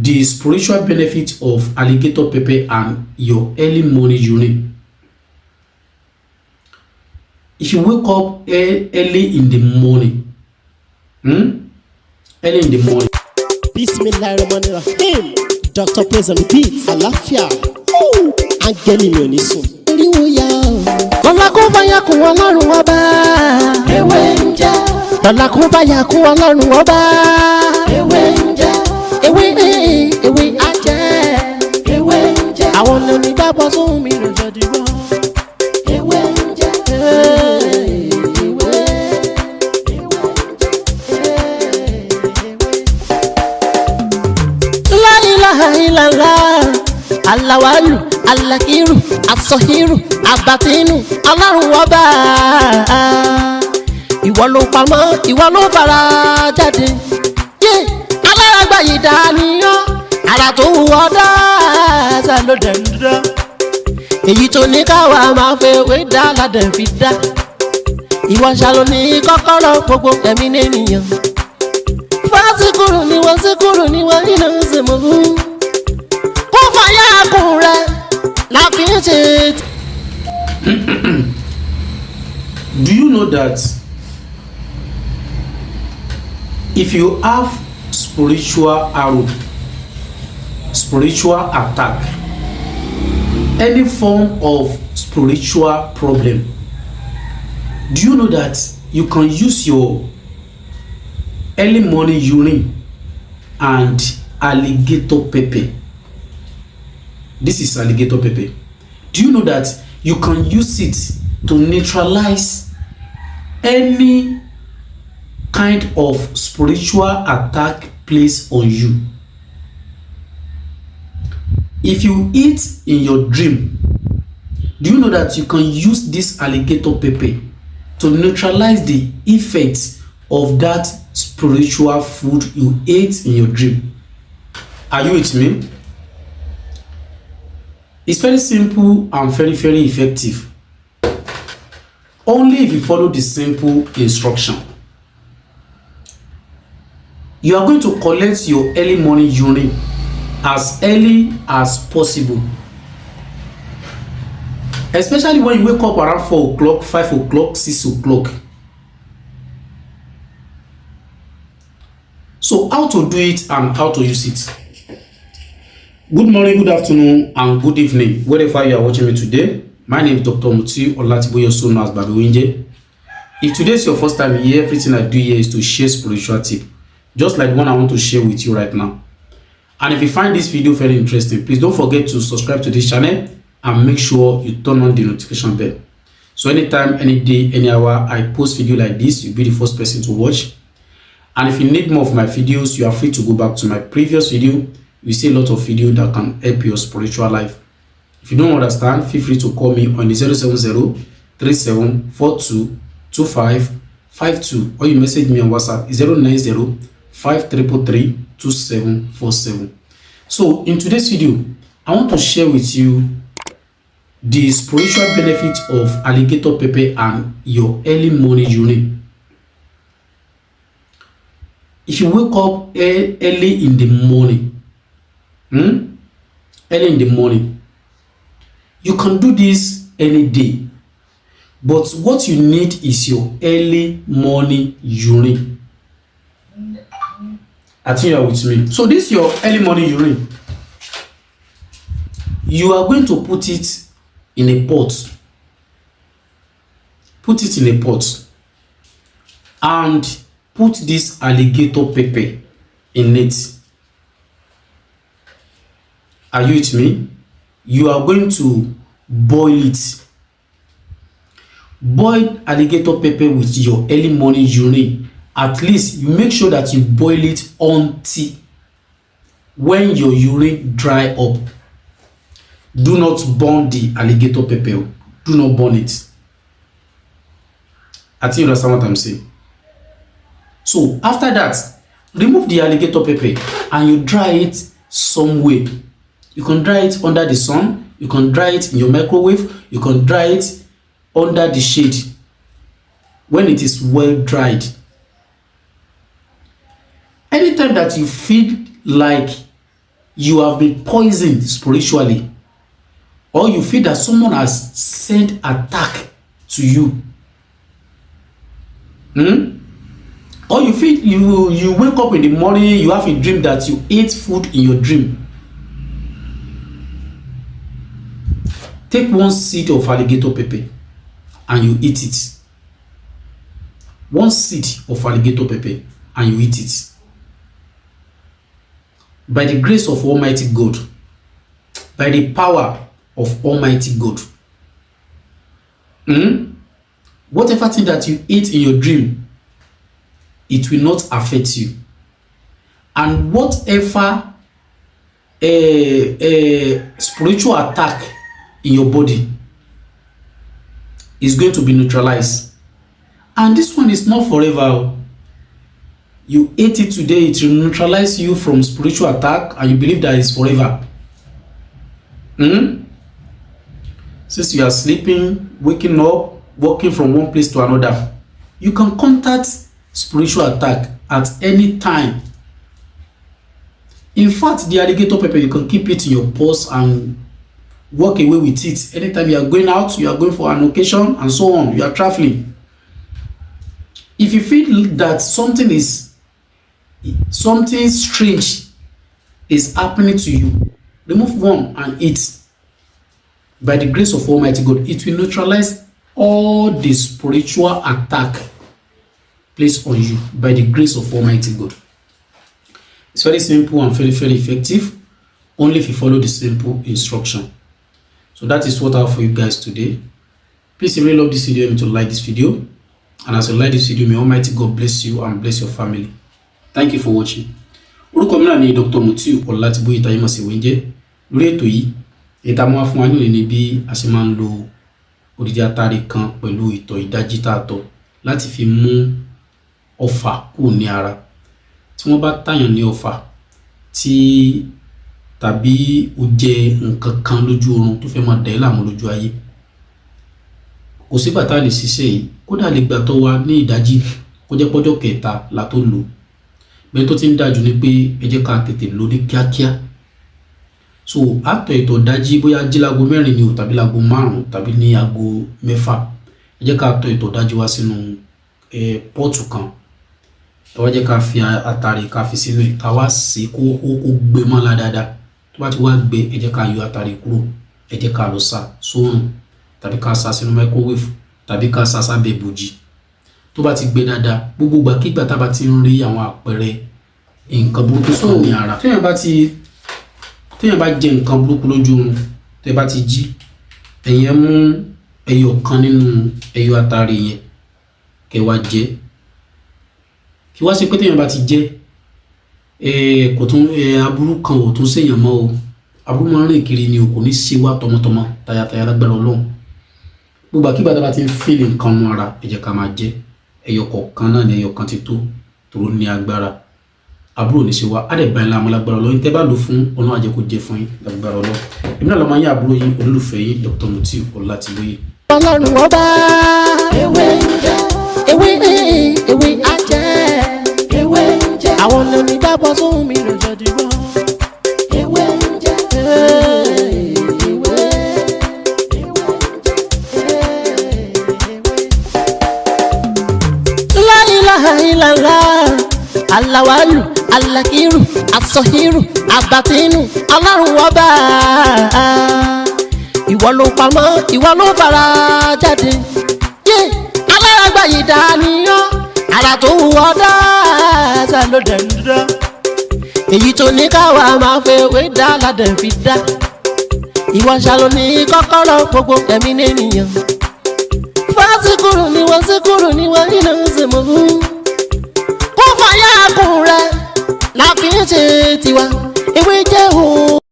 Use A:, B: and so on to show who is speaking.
A: the spiritual benefit of alligator pepper and your early morning urine. If you wake up early in the morning, early in the morning.
B: Bismillahirrahmanirrahim. Dr. Praise and Repeat. Àlàáfíà. Áńgẹ́lì mi ò ní sùn. Oríwo ya o. Lọ́la kó bá yà kún Ọlọ́run ọba. Ewé ń jẹ́. Lọ́la kó bá yà kún Ọlọ́run ọba. Ewé ń jẹ́. Ewé á jẹ́. Ewé ń jẹ́. Àwọn ọ̀nà ìgbàgbọ́ sóhun mi lọ́jọ́ dìbò. Ewé ń jẹ́. Alawalu, alakiru, asọhiru, abatinu, Ọlọ́run ọba. Ìwọ ló pamọ́, ìwọ ló fara jáde. Alárágbá yìí dániyàn, ara tó wù ọ́ dáadáa ló dẹ̀ ń dá. Èyí tó ní káwa máa fẹ́ wé dá ládẹ̀ fi dá. Ìwọ ṣàlò ní kọ́kọ́rọ́ gbogbo ẹ̀mí nìyẹn. Fásikúrú ni wọ́n iná ń ṣe mọ́ fún.
A: Do you know that if you have spiritual arrow, spiritual attack, any form of spiritual problem, do you know that you can use your early morning urine and alligator pepper? This is alligator pepper. Do you know that you can use it to neutralize any kind of spiritual attack placed on you? If you eat in your dream, do you know that you can use this alligator pepper to neutralize the effects of that spiritual food you ate in your dream? Are you with me? It's very simple and very effective. Only if you follow the simple instruction. You are going to collect your early morning urine as early as possible. Especially when you wake up around 4 o'clock, 5 o'clock, 6 o'clock. So how to do it and how to use it? Good morning, good afternoon, and good evening, wherever you are watching me today. My name is Dr. Muti Olatiboye, also known as Babi Winje. If today is your first time here, everything I do here is to share spiritual tip, just like the one I want to share with you right now. And if you find this video very interesting, please don't forget to subscribe to this channel and make sure you turn on the notification bell. So anytime, any day, any hour I post video like this, you'll be the first person to watch. And if you need more of my videos, you are free to go back to my previous video. You see a lot of video that can help your spiritual life. If you don't understand, feel free to call me on the 070-3742-2552, or you message me on WhatsApp 090-5333-2747. So in today's video, I want to share with you the spiritual benefit of alligator pepper and your early morning urine. If you wake up early in the morning, you can do this any day, but what you need is your early morning urine. I think you are with me. So this is your early morning urine. You are going to put it in a pot. Put it in a pot and put this alligator pepper in it. Are you with me? You are going to boil it. Boil alligator pepper with your early morning urine. At least you make sure that you boil it until when your urine dry up. Do not burn the alligator pepper. Do not burn it. I think you understand what I'm saying. So after that, remove the alligator pepper and you dry it somewhere. You can dry it under the sun. You can dry it in your microwave. You can dry it under the shade when it is well dried. Anytime that you feel like you have been poisoned spiritually, or you feel that someone has sent attack to you, or you feel you wake up in the morning, you have a dream that you ate food in your dream. Take one seed of alligator pepper and you eat it. One seed of alligator pepper and you eat it. By the grace of Almighty God, by the power of Almighty God, whatever thing that you eat in your dream, it will not affect you. And whatever spiritual attack in your body is going to be neutralized. And this one is not forever. You ate it today, it will neutralize you from spiritual attack, and you believe that it's forever. Since you are sleeping, waking up, walking from one place to another, you can contact spiritual attack at any time. In fact, the alligator pepper, you can keep it in your purse and walk away with it. Anytime you are going out, you are going for an occasion and so on, you are traveling. If you feel that something strange is happening to you, remove one and eat. By the grace of Almighty God, it will neutralize all the spiritual attack placed on you by the grace of Almighty God. It's very simple and very, very effective, only if you follow the simple instruction. So that is what I have for you guys today. Please, if you really love this video, you need to like this video. And as you like this video, may Almighty God bless you and bless your family. Thank you for watching. Orúkọ mi náà ni Dr. Mutiu Ọlátíbóyè Táyémọ̀síwéńjẹ́. Lórí ètò yìí, ètò àmọ́ fún wa ní bí a ṣe máa ń lo odidi atare kan pẹ̀lú ìtọ̀ ìdájí tààtọ̀ láti fi mú ọfà kúrò ní ara. Tí wọ́n bá tàyàn ní ọfà tí tàbí ó jẹ nǹkan kan lójú oorun tó fẹ́ máa dà ẹ́ láàmú lójú ayé, kò sígbà tá a lè ṣiṣẹ́ yìí, kódà lè gbà tó wa ní ìdájí kó jẹ́ pọ́jọ́ kẹta la tó lò. Bẹ́ẹ̀ tó ti ń dájú ni pé ẹ jẹ́ ká tètè lò ní kíákíá. So àtọ̀ ìtọ̀ ìdájí bóyá jí láago 4 ni o tàbí láago 5 tàbí ní aago 6, ẹ jẹ́ ká tọ̀ ìtọ̀ ìdájí wá sínú pọ́ọ̀tù kan. Ẹ wá jẹ́ ká fi atare ká fi sínú ẹ̀, ká wá sè kó gbé mọ́lá dáadáa. Tó bá ti wá gbé, ẹ jẹ́ ká yọ atare kúrò, ẹ jẹ́ ká lọ sá sóòrùn tàbí ká sá sínú microwave tàbí ká sá sábẹ́ bòjì. Tó bá ti gbé dáadáa, gbogbo ìgbàkígbà tá bá ti ń rí àwọn àpẹẹrẹ nǹkan burúkú sọ ní ara, téèyàn bá jẹ nǹkan burúkú lójú oorun, tẹ́ bá ti jí, ẹ̀yin mú ẹyọ kan nínú ẹyọ atare yẹn kẹ́ wá jẹ. Kí wá ṣe pé téèyàn bá ti jẹ kò tún aburú kan ò tún ṣèyàn mọ́ o. Aburú máa ń rìn kiri ni o, kò ní ṣe wá tọmọtọmọ tayátayá lágbára Ọlọ́run. Gbogbo àkígbà tá bá ti ń feel nǹkan nú ara, ẹ jẹ́ ká máa jẹ. Ẹyọ kọ̀ọ̀kan náà ni ẹyọ kan ti tó tòró ní agbára. Aburú ò ní ṣe wá, á dẹ̀ bá ẹ láàmú lágbára Ọlọ́run. Tẹ́ bá lò fún Ọlọ́run á jẹ́ kó jẹ́ fún yín lágbára Ọlọ́run. Èmi náà lọ́mọ yín àbúrò yín olólùfẹ́ yín Dr. Mutiu Ọlátíbóyè.
B: Ọlọ́run ọba ewé ń jẹ ewé ajẹ́ ewé ń jẹ àwọn lóní dábọ̀ sóhun mi lọ́jọ́ dìbò ewé ń jẹ la ilaha illallah alawalu alakiru asọhiru abatinu Ọlọ́run ọba ìwọ ló pamọ́ ìwọ ló fara jáde aláràgbà yìí dániyàn ara tó wù ọ́ dáadáa ló dẹ̀ ń dá èyí tó ní káwa máa fẹ́ wé dá ládẹ̀ fi dá ìwọ ṣàlò ní kọ́kọ́rọ́ gbogbo ẹ̀mí nìyẹn fásikúrú ni wọ́n síkú